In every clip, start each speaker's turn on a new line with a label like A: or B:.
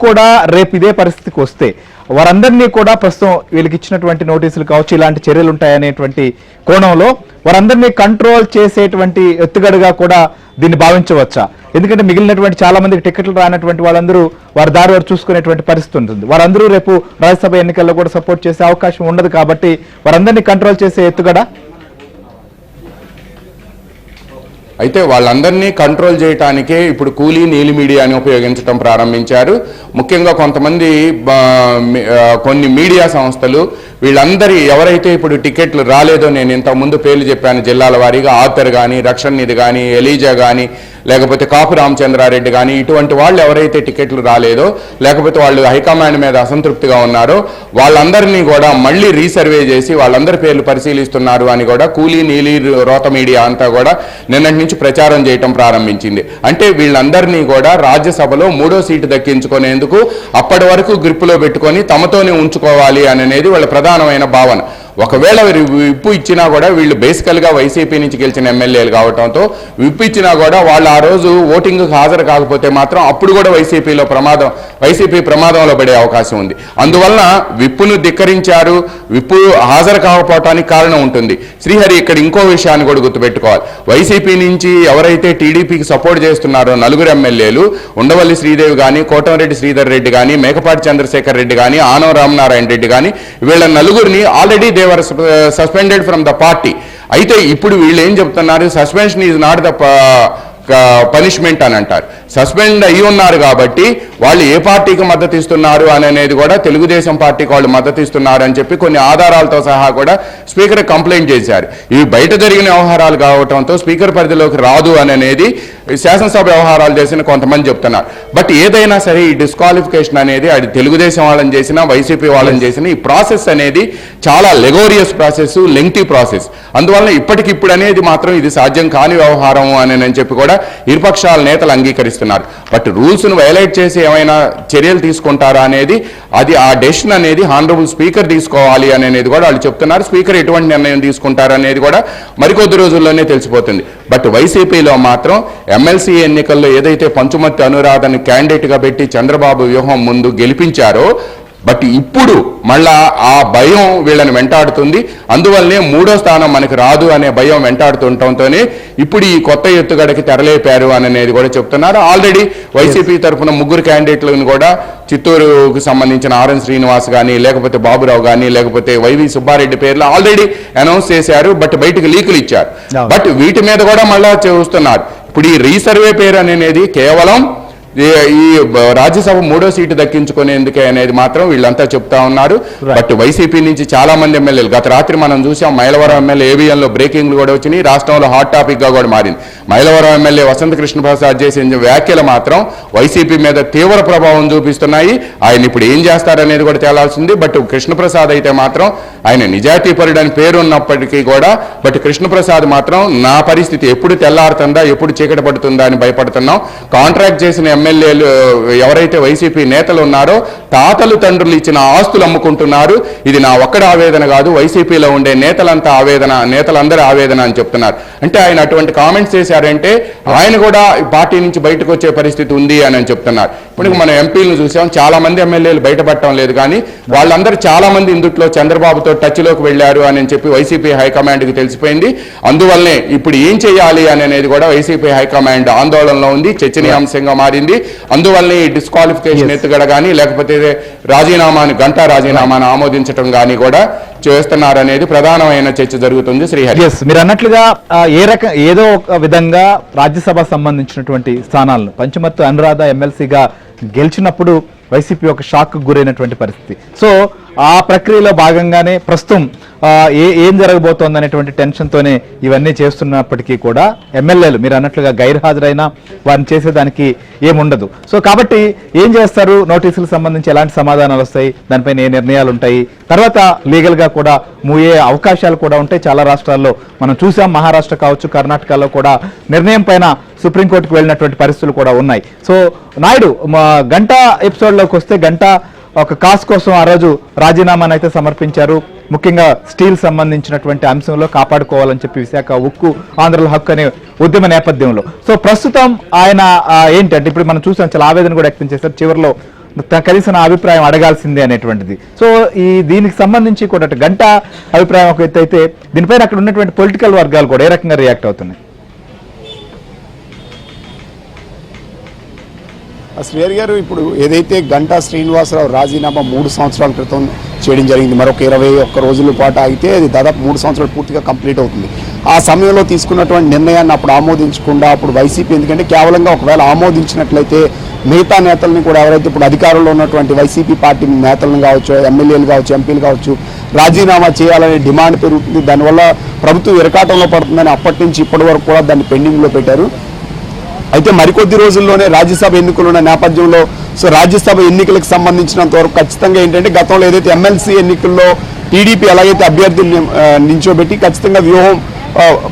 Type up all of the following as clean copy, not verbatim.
A: కూడా రేపు ఇదే పరిస్థితికి వస్తే వారందరినీ కూడా ప్రస్తుతం వీళ్ళకి ఇచ్చినటువంటి నోటీసులు కావచ్చు, ఇలాంటి చర్యలు ఉంటాయనేటువంటి కోణంలో వారందరినీ కంట్రోల్ చేసేటువంటి ఎత్తుగడగా కూడా దీన్ని భావించవచ్చా? ఎందుకంటే మిగిలినటువంటి చాలా మందికి టికెట్లు రానటువంటి వాళ్ళందరూ వారి దారి వారు చూసుకునేటువంటి పరిస్థితి ఉంటుంది. వారందరూ రేపు రాజ్యసభ ఎన్నికల్లో కూడా సపోర్ట్ చేసే అవకాశం ఉండదు కాబట్టి వారందరినీ కంట్రోల్ చేసే ఎత్తుగడ.
B: అయితే వాళ్ళందరినీ కంట్రోల్ చేయడానికే ఇప్పుడు కూలీ నీలి మీడియాని ఉపయోగించడం ప్రారంభించారు. ముఖ్యంగా కొంతమంది కొన్ని మీడియా సంస్థలు వీళ్ళందరి ఎవరైతే ఇప్పుడు టికెట్లు రాలేదో, నేను ఇంతకుముందు పేర్లు చెప్పాను జిల్లాల వారీగా, ఆథర్ కానీ, రక్షణ్ నిధి కానీ, ఎలీజా కానీ, లేకపోతే కాపు రామచంద్రారెడ్డి కానీ, ఇటువంటి వాళ్ళు ఎవరైతే టికెట్లు రాలేదో, లేకపోతే వాళ్ళు హైకమాండ్ మీద అసంతృప్తిగా ఉన్నారో వాళ్ళందరినీ కూడా మళ్ళీ రీసర్వే చేసి వాళ్ళందరి పేర్లు పరిశీలిస్తున్నారు అని కూడా కూలీ నీలి రోత మీడియా అంతా కూడా నిన్నటి నుంచి ప్రచారం చేయటం ప్రారంభించింది. అంటే వీళ్ళందరినీ కూడా రాజ్యసభలో 3వ సీటు దక్కించుకునేందుకు అప్పటి వరకు గ్రిప్పులో పెట్టుకొని తమతోనే ఉంచుకోవాలి అనేది వాళ్ళ ప్రధానమైన భావన. ఒకవేళ విప్పు ఇచ్చినా కూడా వీళ్ళు బేసికల్గా వైసీపీ నుంచి గెలిచిన ఎమ్మెల్యేలు కావడంతో విప్పు ఇచ్చినా కూడా వాళ్ళు ఆ రోజు ఓటింగ్కి హాజరు కాకపోతే మాత్రం అప్పుడు కూడా వైసీపీ ప్రమాదంలో పడే అవకాశం ఉంది. అందువలన విప్పును ధిక్కరించారు, విప్పు హాజరు కాకపోవటానికి కారణం ఉంటుంది. శ్రీహరి ఇక్కడ ఇంకో విషయాన్ని కూడా గుర్తుపెట్టుకోవాలి. వైసీపీ నుంచి ఎవరైతే టీడీపీకి సపోర్ట్ చేస్తున్నారో 4 ఎమ్మెల్యేలు, ఉండవల్లి శ్రీదేవి కానీ, కోటంరెడ్డి శ్రీధర్ రెడ్డి కానీ, మేకపాటి చంద్రశేఖర్ రెడ్డి కానీ, ఆనం రామనారాయణ రెడ్డి కానీ, వీళ్ళ 4 already they were suspended from the party. అయితే ఇప్పుడు వీళ్ళు ఏం చెప్తున్నారు, suspension is not the punishment అని అంటారు. సస్పెండ్ అయ్యి ఉన్నారు కాబట్టి వాళ్ళు ఏ పార్టీకి మద్దతు ఇస్తున్నారు అనేది కూడా తెలుగుదేశం పార్టీకి వాళ్ళు మద్దతు ఇస్తున్నారు అని చెప్పి కొన్ని ఆధారాలతో సహా కూడా స్పీకర్ కంప్లైంట్ చేశారు. ఇవి బయట జరిగిన వ్యవహారాలు కావడంతో స్పీకర్ పరిధిలోకి రాదు అనేది శాసనసభ వ్యవహారాలు చేసిన కొంతమంది చెప్తున్నారు. బట్ ఏదైనా సరే ఈ డిస్క్వాలిఫికేషన్ అనేది అది తెలుగుదేశం వాళ్ళని చేసినా వైసీపీ వాళ్ళని చేసినా ఈ ప్రాసెస్ అనేది చాలా లెగోరియస్ ప్రాసెస్, లెంగ్తీ ప్రాసెస్. అందువల్ల ఇప్పటికిప్పుడు అనేది మాత్రం ఇది సాధ్యం కాని వ్యవహారం అని చెప్పి కూడా ఇరుపక్షాల నేతలు అంగీకరిస్తున్నారు. బట్ రూల్స్ను వైలేట్ చేసి ఏమైనా చర్యలు తీసుకుంటారా అనేది అది ఆ డెసిషన్ అనేది హానరబుల్ స్పీకర్ తీసుకోవాలి అనేది కూడా వాళ్ళు చెప్తున్నారు. స్పీకర్ ఎటువంటి నిర్ణయం తీసుకుంటారనేది కూడా మరికొద్ది రోజుల్లోనే తెలిసిపోతుంది. బట్ వైసీపీలో మాత్రం ఎమ్మెల్సీ ఎన్నికల్లో ఏదైతే పంచుమర్తి అనురాధని క్యాండిడేట్గా పెట్టి చంద్రబాబు వ్యూహం ముందు గెలిపించారో, బట్ ఇప్పుడు మళ్ళా ఆ భయం వీళ్ళని వెంటాడుతుంది. అందువల్లనే 3వ స్థానం మనకు రాదు అనే భయం వెంటాడుతుండటంతోనే ఇప్పుడు ఈ కొత్త ఎత్తుగడకి తెరలేపారు అనేది కూడా చెప్తున్నారు. ఆల్రెడీ వైసీపీ తరఫున 3 క్యాండిడేట్లను కూడా చిత్తూరుకు సంబంధించిన ఆర్ఎన్ శ్రీనివాస్ కానీ, లేకపోతే బాబురావు కానీ, లేకపోతే వైవి సుబ్బారెడ్డి పేర్లు ఆల్రెడీ అనౌన్స్ చేశారు. బట్ బయటకు లీకులు ఇచ్చారు. బట్ వీటి మీద కూడా మళ్ళా చూస్తున్నారు. ఇప్పుడు ఈ రీసర్వే పేరు అనేది కేవలం ఈ రాజ్యసభ 3వ సీటు దక్కించుకునేందుకే అనేది మాత్రం వీళ్ళంతా చెప్తా ఉన్నారు. బట్ వైసీపీ నుంచి చాలా మంది ఎమ్మెల్యేలు గత రాత్రి మనం చూసాం, మైలవరం ఎమ్మెల్యే ఏబిఎన్లో బ్రేకింగ్లు కూడా వచ్చినాయి. రాష్ట్రంలో హాట్ టాపిక్ గా కూడా మారింది. మైలవరం ఎమ్మెల్యే వసంత కృష్ణ ప్రసాద్ చేసిన వ్యాఖ్యలు మాత్రం వైసీపీ మీద తీవ్ర ప్రభావం చూపిస్తున్నాయి. ఆయన ఇప్పుడు ఏం చేస్తారనేది కూడా తేలాల్సింది. బట్ కృష్ణప్రసాద్ అయితే మాత్రం ఆయన నిజాయితీపరుడు అని పేరు ఉన్నప్పటికీ కూడా బట్ కృష్ణప్రసాద్ మాత్రం నా పరిస్థితి ఎప్పుడు తెల్లారుతుందా, ఎప్పుడు చీకటి పడుతుందా అని భయపడుతున్నాం. కాంట్రాక్ట్ చేసిన ఎమ్మెల్యేలు ఎవరైతే వైసీపీ నేతలు ఉన్నారో తాతలు తండ్రులు ఇచ్చిన ఆస్తులు అమ్ముకుంటున్నారు. ఇది నా ఒక్కడి ఆవేదన కాదు, వైసీపీలో ఉండే నేతలందరి ఆవేదన అని చెప్తున్నారు. అంటే ఆయన అటువంటి కామెంట్స్ చేశారంటే ఆయన కూడా పార్టీ నుంచి బయటకు వచ్చే పరిస్థితి ఉంది అని చెప్తున్నారు. ఇప్పుడు మనం ఎంపీలను చూసాం, చాలా మంది ఎమ్మెల్యేలు బయటపడటం లేదు, కానీ వాళ్ళందరూ చాలా మంది ఇందుట్లో చంద్రబాబుతో టచ్లోకి వెళ్ళారు అని చెప్పి వైసీపీ హైకమాండ్కి తెలిసిపోయింది. అందువల్లనే ఇప్పుడు ఏం చేయాలి అనేది కూడా వైసీపీ హైకమాండ్ ఆందోళనలో ఉంది, చర్చనీయాంశంగా మారింది. అందువల్లనే ఈ డిస్క్వాలిఫికేషన్ ఎత్తుగడ కానీ, లేకపోతే గంటా రాజీనామాను ఆమోదించడం కానీ కూడా చేస్తున్నారనేది ప్రధానమైన చర్చ జరుగుతుంది. శ్రీహరి,
A: మీరు అన్నట్లుగా ఏదో ఒక విధంగా రాజ్యసభ సంబంధించినటువంటి స్థానాలను పంచుమర్తి అనురాధ ఎమ్మెల్సీగా గెలిచినప్పుడు వైసీపీ ఒక షాక్ గురైనటువంటి పరిస్థితి. సో ఆ ప్రక్రియలో భాగంగానే ప్రస్తుతం ఏం జరగబోతోంది అనేటువంటి టెన్షన్తోనే ఇవన్నీ చేస్తున్నప్పటికీ కూడా ఎమ్మెల్యేలు మీరు అన్నట్లుగా గైర్హాజరైనా వారిని చేసేదానికి ఏముండదు. సో కాబట్టి ఏం చేస్తారు, నోటీసులకు సంబంధించి ఎలాంటి సమాధానాలు వస్తాయి, దానిపైన ఏ నిర్ణయాలు ఉంటాయి, తర్వాత లీగల్గా కూడా మూయే అవకాశాలు కూడా ఉంటాయి. చాలా రాష్ట్రాల్లో మనం చూసాం, మహారాష్ట్ర కావచ్చు, కర్ణాటకలో కూడా నిర్ణయం పైన సుప్రీంకోర్టుకు వెళ్ళినటువంటి పరిస్థితులు కూడా ఉన్నాయి. సో నాయుడు గంటా ఎపిసోడ్లోకి వస్తే, గంటా ఒక కాస్ కోసం ఆ రోజు రాజీనామాను అయితే సమర్పించారు. ముఖ్యంగా స్టీల్ సంబంధించినటువంటి అంశంలో కాపాడుకోవాలని చెప్పి విశాఖ ఉక్కు ఆంధ్రుల హక్కు అనే ఉద్యమ నేపథ్యంలో. సో ప్రస్తుతం ఆయన ఏంటంటే ఇప్పుడు మనం చూసాం, చాలా ఆవేదన కూడా వ్యక్తం చేశారు. చివరిలో కనీసం నా అభిప్రాయం అడగాల్సిందే అనేటువంటిది. సో దీనికి సంబంధించి కూడా గంటా అభిప్రాయం ఒక ఎత్తు అయితే, దీనిపైన అక్కడ ఉన్నటువంటి పొలిటికల్ వర్గాలు కూడా ఏ రకంగా రియాక్ట్ అవుతున్నాయి?
C: శ్రీహరి గారు, ఇప్పుడు ఏదైతే గంటా శ్రీనివాసరావు రాజీనామా 3 సంవత్సరాల క్రితం చేయడం జరిగింది, మరొక 21 రోజుల పాటు అయితే అది దాదాపు 3 సంవత్సరాలు పూర్తిగా కంప్లీట్ అవుతుంది. ఆ సమయంలో తీసుకున్నటువంటి నిర్ణయాన్ని అప్పుడు ఆమోదించకుండా అప్పుడు వైసీపీ, ఎందుకంటే కేవలంగా ఒకవేళ ఆమోదించినట్లయితే మిగతా నేతల్ని కూడా, ఎవరైతే ఇప్పుడు అధికారంలో ఉన్నటువంటి వైసీపీ పార్టీ నేతలను కావచ్చు, ఎమ్మెల్యేలు కావచ్చు, ఎంపీలు కావచ్చు, రాజీనామా చేయాలనే డిమాండ్ పెరుగుతుంది. దానివల్ల ప్రభుత్వం ఇరకాటంలో పడుతుందని అప్పటి నుంచి ఇప్పటి వరకు కూడా దాన్ని పెండింగ్లో పెట్టారు. అయితే మరికొద్ది రోజుల్లోనే రాజ్యసభ ఎన్నికలు ఉన్న నేపథ్యంలో రాజ్యసభ ఎన్నికలకు సంబంధించినంత వరకు ఖచ్చితంగా ఏంటంటే, గతంలో ఏదైతే ఎమ్మెల్సీ ఎన్నికల్లో టీడీపీ ఎలాగైతే అభ్యర్థుల్ని నించోబెట్టి ఖచ్చితంగా వ్యూహం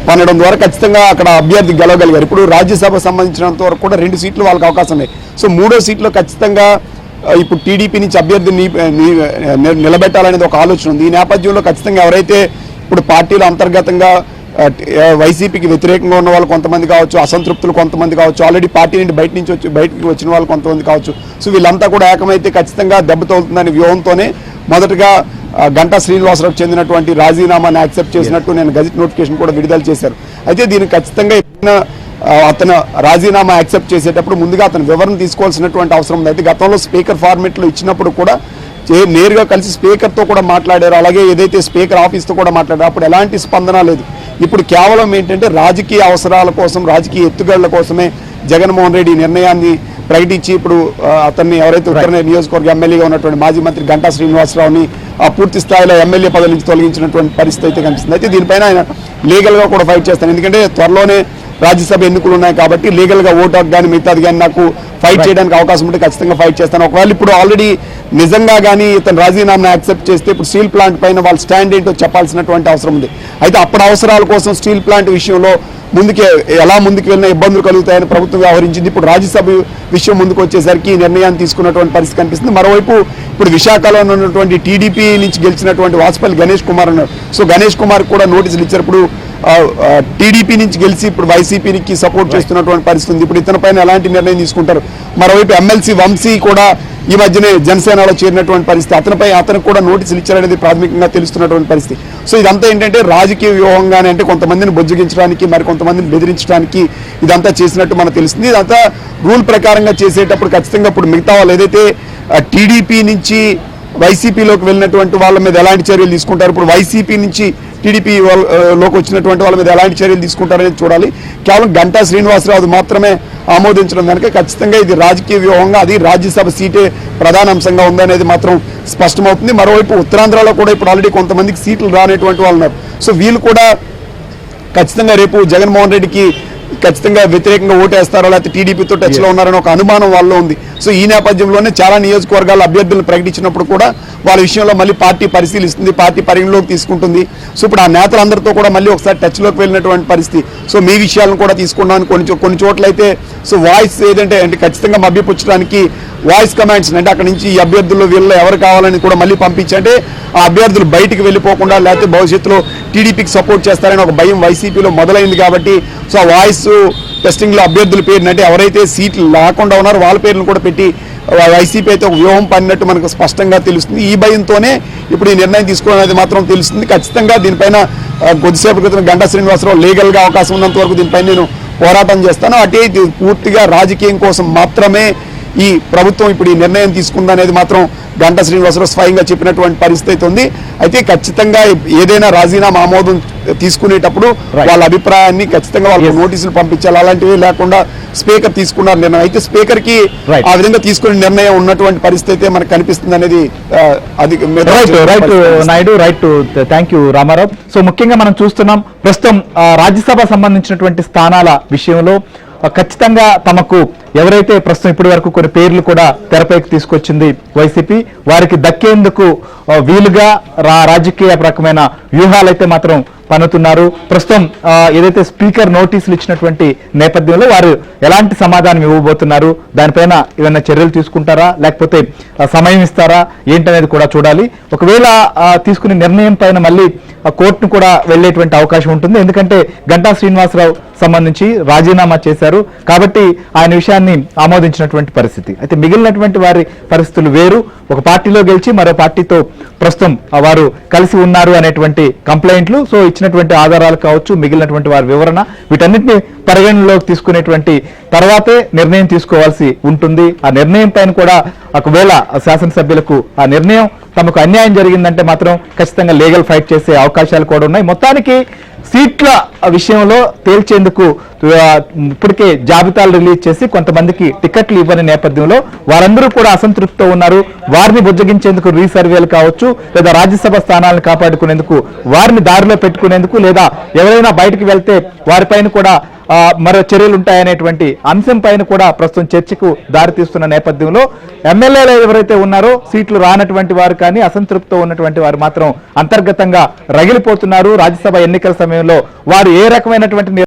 C: పనడం ద్వారా ఖచ్చితంగా అక్కడ అభ్యర్థి గెలవగలిగారు. ఇప్పుడు రాజ్యసభ సంబంధించినంత వరకు కూడా 2 సీట్లు వాళ్ళకి అవకాశం ఉన్నాయి. సో 3వ సీట్లో ఖచ్చితంగా ఇప్పుడు టీడీపీ నుంచి అభ్యర్థిని నిలబెట్టాలనేది ఒక ఆలోచన ఉంది. ఈ నేపథ్యంలో ఖచ్చితంగా ఎవరైతే ఇప్పుడు పార్టీలో అంతర్గతంగా వైసీపీకి వ్యతిరేకంగా ఉన్న వాళ్ళు కొంతమంది కావచ్చు, అసంతృప్తులు కొంతమంది కావచ్చు, ఆల్రెడీ పార్టీ నుండి బయటికి వచ్చిన వాళ్ళు కొంతమంది కావచ్చు. సో వీళ్ళంతా కూడా ఏకమైతే ఖచ్చితంగా దెబ్బతోలుతుందనే వ్యూహంతోనే మొదటగా గంటా శ్రీనివాసరావు చెందినటువంటి రాజీనామాని యాక్సెప్ట్ చేసినట్టు నేను గజెట్ నోటిఫికేషన్ కూడా విడుదల చేశారు. అయితే దీనికి ఖచ్చితంగా అతను రాజీనామా యాక్సెప్ట్ చేసేటప్పుడు ముందుగా అతను వివరణ తీసుకోవాల్సినటువంటి అవసరం ఉంది. అయితే గతంలో స్పీకర్ ఫార్మెట్లో ఇచ్చినప్పుడు కూడా నేరుగా కలిసి స్పీకర్తో కూడా మాట్లాడారు, అలాగే ఏదైతే స్పీకర్ ఆఫీస్తో కూడా మాట్లాడారు, అప్పుడు ఎలాంటి స్పందన లేదు. ఇప్పుడు కేవలం ఏంటంటే రాజకీయ అవసరాల కోసం, రాజకీయ ఎత్తుగడల కోసమే జగన్మోహన్ రెడ్డి నిర్ణయాన్ని ప్రకటించి ఇప్పుడు అతన్ని ఎవరైతే ఉత్తర నియోజకవర్గ ఎమ్మెల్యేగా ఉన్నటువంటి మాజీ మంత్రి గంటా శ్రీనివాసరావుని పూర్తి స్థాయిలో ఎమ్మెల్యే పదవి నుంచి తొలగించినటువంటి పరిస్థితి అయితే కనిపిస్తుంది. అయితే దీనిపైన ఆయన లీగల్గా కూడా ఫైట్ చేస్తాను, ఎందుకంటే త్వరలోనే రాజ్యసభ ఎన్నికలు ఉన్నాయి కాబట్టి లీగల్గా ఓటు హక్కు కానీ మిగతాది కానీ నాకు ఫైట్ చేయడానికి అవకాశం ఉంటే ఖచ్చితంగా ఫైట్ చేస్తాను. ఒకవేళ ఇప్పుడు ఆల్రెడీ నిజంగా కానీ ఇతను రాజీనామా యాక్సెప్ట్ చేస్తే ఇప్పుడు స్టీల్ ప్లాంట్ పైన వాళ్ళ స్టాండ్ ఏంటో చెప్పాల్సినటువంటి అవసరం ఉంది. అయితే అప్పుడు అవసరాల కోసం స్టీల్ ప్లాంట్ విషయంలో ఎలా ముందుకు వెళ్ళినా ఇబ్బందులు కలుగుతాయని ప్రభుత్వం వ్యవహరించింది. ఇప్పుడు రాజ్యసభ విషయం ముందుకు వచ్చేసరికి ఈ నిర్ణయాన్ని తీసుకున్నటువంటి పరిస్థితి కనిపిస్తుంది. మరోవైపు ఇప్పుడు విశాఖలో ఉన్నటువంటి టీడీపీ నుంచి గెలిచినటువంటి వాసుపల్లి గణేష్ కుమార్ అన్నారు. సో గణేష్ కుమార్ కూడా నోటీసులు ఇచ్చారు. ఇప్పుడు టీడీపీ నుంచి గెలిచి ఇప్పుడు వైసీపీకి సపోర్ట్ చేస్తున్నటువంటి పరిస్థితి ఉంది. ఇప్పుడు ఇతని పైన ఎలాంటి నిర్ణయం తీసుకుంటారు? మరోవైపు ఎమ్మెల్సీ వంశీ కూడా ఈ మధ్యనే జనసేనలో చేరినటువంటి పరిస్థితి, అతనికి కూడా నోటీసులు ఇచ్చారనేది ప్రాథమికంగా తెలుస్తున్నటువంటి పరిస్థితి. సో ఇదంతా ఏంటంటే రాజకీయ వ్యూహంగానే, అంటే కొంతమందిని బొజ్జగించడానికి, మరి కొంతమందిని బెదిరించడానికి ఇదంతా చేసినట్టు మనకు తెలుస్తుంది. ఇదంతా రూల్ ప్రకారంగా చేసేటప్పుడు ఖచ్చితంగా ఇప్పుడు మిగతా వాళ్ళు ఏదైతే టీడీపీ నుంచి వైసీపీలోకి వెళ్ళినటువంటి వాళ్ళ మీద ఎలాంటి చర్యలు తీసుకుంటారు, ఇప్పుడు వైసీపీ నుంచి టీడీపీలోకి వచ్చినటువంటి వాళ్ళ మీద ఎలాంటి చర్యలు తీసుకుంటారనేది చూడాలి. కేవలం గంటా శ్రీనివాసరావు మాత్రమే ఆమోదించడం కనుక ఖచ్చితంగా ఇది రాజకీయ వ్యూహంగా, అది రాజ్యసభ సీటే ప్రధాన అంశంగా ఉందనేది మాత్రం స్పష్టమవుతుంది. మరోవైపు ఉత్తరాంధ్రలో కూడా ఇప్పుడు ఆల్రెడీ కొంతమందికి సీట్లు రానటువంటి వాళ్ళు ఉన్నారు. సో వీళ్ళు కూడా ఖచ్చితంగా రేపు జగన్మోహన్ రెడ్డికి ఖచ్చితంగా వ్యతిరేకంగా ఓటేస్తారో లేకపోతే టీడీపీతో టచ్లో ఉన్నారని ఒక అనుమానం వాళ్ళలో ఉంది. సో ఈ నేపథ్యంలోనే చాలా నియోజకవర్గాల అభ్యర్థులను ప్రకటించినప్పుడు కూడా వాళ్ళ విషయంలో మళ్ళీ పార్టీ పరిశీలిస్తుంది, పార్టీ పరిగణలోకి తీసుకుంటుంది. సో ఇప్పుడు ఆ నేతలందరితో కూడా మళ్ళీ ఒకసారి టచ్లోకి వెళ్ళినటువంటి పరిస్థితి. సో మీ విషయాలను కూడా తీసుకున్నాను. కొన్ని చోట్ల అయితే సో వాయిస్ ఏదంటే ఖచ్చితంగా మభ్యపుచ్చడానికి వాయిస్ కమాండ్స్ అంటే అక్కడ నుంచి ఈ అభ్యర్థుల్లో వీళ్ళు ఎవరు కావాలని కూడా మళ్ళీ పంపించి, అంటే ఆ అభ్యర్థులు బయటికి వెళ్ళిపోకుండా లేకపోతే భవిష్యత్తులో టీడీపీకి సపోర్ట్ చేస్తారని ఒక భయం వైసీపీలో మొదలైంది. కాబట్టి సో ఆ వాయిస్ టెస్టింగ్లో అభ్యర్థుల పేరుని, అంటే ఎవరైతే సీట్లు లేకుండా ఉన్నారో వాళ్ళ పేర్లను కూడా పెట్టి వైసీపీ అయితే ఒక వ్యూహం పడినట్టు మనకు స్పష్టంగా తెలుస్తుంది. ఈ భయంతోనే ఇప్పుడు ఈ నిర్ణయం తీసుకోవడం మాత్రం తెలుస్తుంది. ఖచ్చితంగా దీనిపైన కొద్దిసేపు క్రితం గంటా శ్రీనివాసరావు లీగల్గా అవకాశం ఉన్నంత వరకు దీనిపైన నేను పోరాటం చేస్తాను. అటే పూర్తిగా రాజకీయం కోసం మాత్రమే ఈ ప్రభుత్వం ఇప్పుడు ఈ నిర్ణయం తీసుకుందనేది మాత్రం గంటా శ్రీనివాసరావు స్వయంగా చెప్పినటువంటి పరిస్థితి ఉంది. అయితే ఖచ్చితంగా ఏదైనా రాజీనామా ఆమోదం తీసుకునేటప్పుడు వాళ్ళ అభిప్రాయాన్ని ఖచ్చితంగా వాళ్ళకి నోటీసులు పంపించాలి. అలాంటివి లేకుండా స్పీకర్ తీసుకున్నారు నిర్ణయం. అయితే స్పీకర్ కి ఆ విధంగా తీసుకునే నిర్ణయం ఉన్నటువంటి పరిస్థితి మనకు కనిపిస్తుంది అనేది
A: థ్యాంక్ యూ రామారావు. సో ముఖ్యంగా మనం చూస్తున్నాం ప్రస్తుతం రాజ్యసభ సంబంధించినటువంటి స్థానాల విషయంలో ఖచ్చితంగా తమకు ఎవరైతే ప్రస్తుతం ఇప్పటి వరకు కొన్ని పేర్లు కూడా తెరపైకి తీసుకొచ్చింది వైసీపీ, వారికి దక్కేందుకు వీలుగా రాజకీయ రకమైన వ్యూహాలైతే మాత్రం పన్నుతున్నారు. ప్రస్తుతం ఏదైతే స్పీకర్ నోటీసులు ఇచ్చినటువంటి నేపథ్యంలో వారు ఎలాంటి సమాధానం ఇవ్వబోతున్నారు, దానిపైన ఏమైనా చర్యలు తీసుకుంటారా లేకపోతే సమయం ఇస్తారా ఏంటనేది కూడా చూడాలి. ఒకవేళ తీసుకునే నిర్ణయం పైన మళ్ళీ కోర్టును కూడా వెళ్లేటువంటి అవకాశం ఉంటుంది. ఎందుకంటే గంటా శ్రీనివాసరావు సంబంధించి రాజీనామా చేశారు కాబట్టి ఆయన విషయాన్ని నిర్ణయాన్ని ఆమోదించినటువంటి పరిస్థితి. అయితే మిగిలినటువంటి వారి పరిస్థితులు వేరు. ఒక పార్టీలో గెలిచి మరో పార్టీతో ప్రస్తుతం వారు కలిసి ఉన్నారు అనేటువంటి కంప్లైంట్లు, సో ఇచ్చినటువంటి ఆధారాలు కావచ్చు, మిగిలినటువంటి వారి వివరణ, వీటన్నిటిని పరిగణనలోకి తీసుకునేటువంటి తర్వాతే నిర్ణయం తీసుకోవాల్సి ఉంటుంది. ఆ నిర్ణయం పైన కూడా ఒకవేళ శాసనసభ్యులకు ఆ నిర్ణయం తమకు అన్యాయం జరిగిందంటే మాత్రం ఖచ్చితంగా లీగల్ ఫైట్ చేసే అవకాశాలు కూడా ఉన్నాయి. మొత్తానికి సీట్ల విషయంలో తేల్చేందుకు ఇప్పటికే జాబితాలు రిలీజ్ చేసి కొంతమందికి టికెట్లు ఇవ్వని నేపథ్యంలో వారందరూ కూడా అసంతృప్తితో ఉన్నారు. వారిని బుజ్జగించేందుకు రీసర్వేలు కావచ్చు, లేదా రాజ్యసభ స్థానాలను కాపాడుకునేందుకు వారిని దారిలో పెట్టుకునేందుకు, లేదా ఎవరైనా బయటకు వెళ్తే వారిపైన కూడా మరో చర్యలు ఉంటాయనేటువంటి అంశం పైన కూడా ప్రస్తుతం చర్చకు దారితీస్తున్న నేపథ్యంలో ఎమ్మెల్యేలు ఎవరైతే ఉన్నారో సీట్లు రానటువంటి వారు కానీ అసంతృప్తితో ఉన్నటువంటి వారు మాత్రం అంతర్గతంగా రగిలిపోతున్నారు. రాజ్యసభ ఎన్నికల సమయంలో వారు ఏ రకమైనటువంటి